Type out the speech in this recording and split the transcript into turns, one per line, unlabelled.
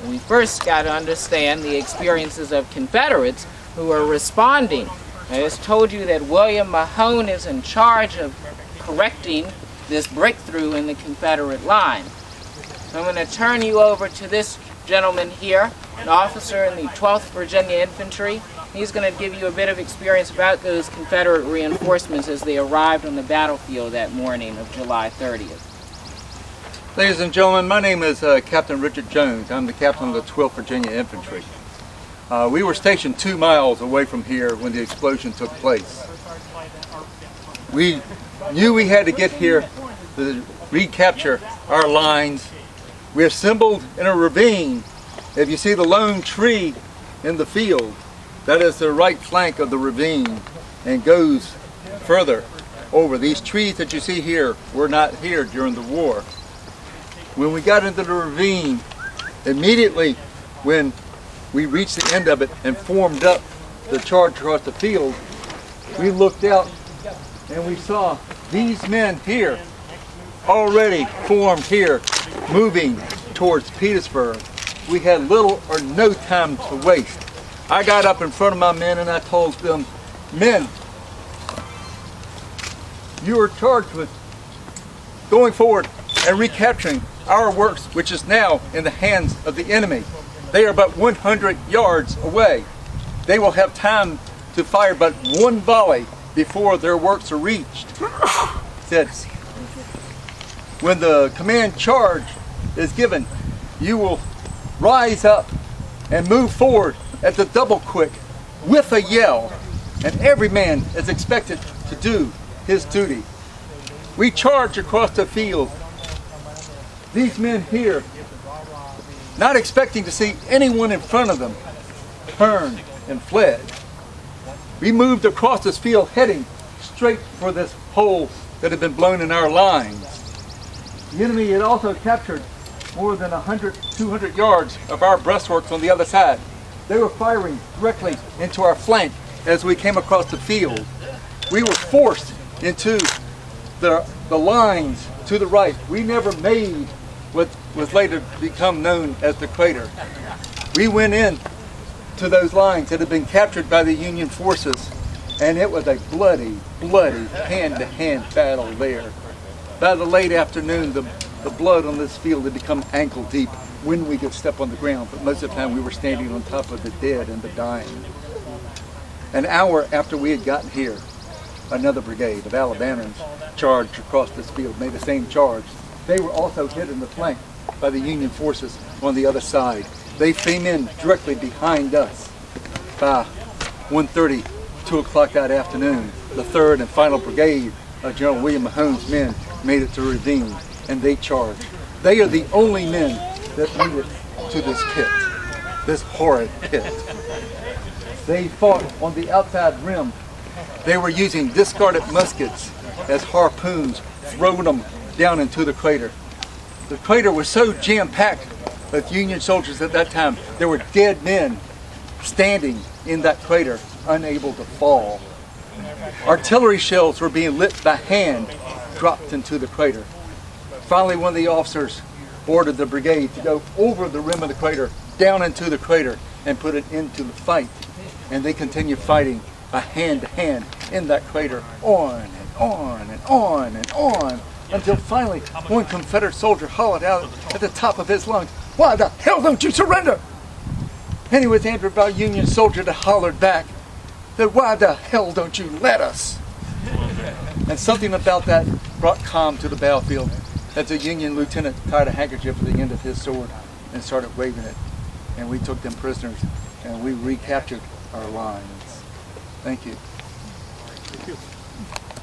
We first got to understand the experiences of Confederates who are responding. I just told you that William Mahone is in charge of correcting this breakthrough in the Confederate line. I'm going to turn you over to this gentleman here, an officer in the 12th Virginia Infantry. He's going to give you a bit of experience about those Confederate reinforcements as they arrived on the battlefield that morning of July 30th.
Ladies and gentlemen, my name is Captain Richard Jones. I'm the captain of the 12th Virginia Infantry. We were stationed 2 miles away from here when the explosion took place. We knew we had to get here to recapture our lines. We assembled in a ravine. If you see the lone tree in the field, that is the right flank of the ravine and goes further over. These trees that you see here were not here during the war. When we got into the ravine, immediately when we reached the end of it and formed up the charge across the field, we looked out and we saw these men here already formed here, moving towards Petersburg. We had little or no time to waste. I got up in front of my men and I told them, men, you are charged with going forward and recapturing our works, which is now in the hands of the enemy. They are about 100 yards away. They will have time to fire but one volley before their works are reached. Said, when the command charge is given, you will rise up and move forward at the double quick with a yell, and every man is expected to do his duty. We charge across the field. These men here, not expecting to see anyone in front of them, turned and fled. We moved across this field heading straight for this hole that had been blown in our lines. The enemy had also captured more than 100, 200 yards of our breastworks on the other side. They were firing directly into our flank as we came across the field. We were forced into the lines to the right. We never made what was later become known as the crater. We went in to those lines that had been captured by the Union forces, and it was a bloody, bloody hand-to-hand battle there. By the late afternoon, the blood on this field had become ankle deep when we could step on the ground, but most of the time we were standing on top of the dead and the dying. An hour after we had gotten here, another brigade of Alabamans charged across this field, made the same charge. They were also hit in the flank by the Union forces on the other side. They came in directly behind us. By 1:30, 2 o'clock that afternoon, the 3rd and final brigade of General William Mahone's men made it to the ravine, and they charged. They are the only men that made it to this pit, this horrid pit. They fought on the outside rim. They were using discarded muskets as harpoons, throwing them down into the crater. The crater was so jam-packed with Union soldiers at that time, there were dead men standing in that crater, unable to fall. Artillery shells were being lit by hand, dropped into the crater. Finally, one of the officers ordered the brigade to go over the rim of the crater, down into the crater, and put it into the fight. And they continued fighting by hand to hand in that crater, on and on and on and on, until finally one Confederate soldier hollered out at the top of his lungs, "Why the hell don't you surrender?" And he was answered by a Union soldier that hollered back that, "Why the hell don't you let us?" And something about that brought calm to the battlefield as a Union lieutenant tied a handkerchief at the end of his sword and started waving it. And we took them prisoners and we recaptured our lines. Thank you.
Thank you.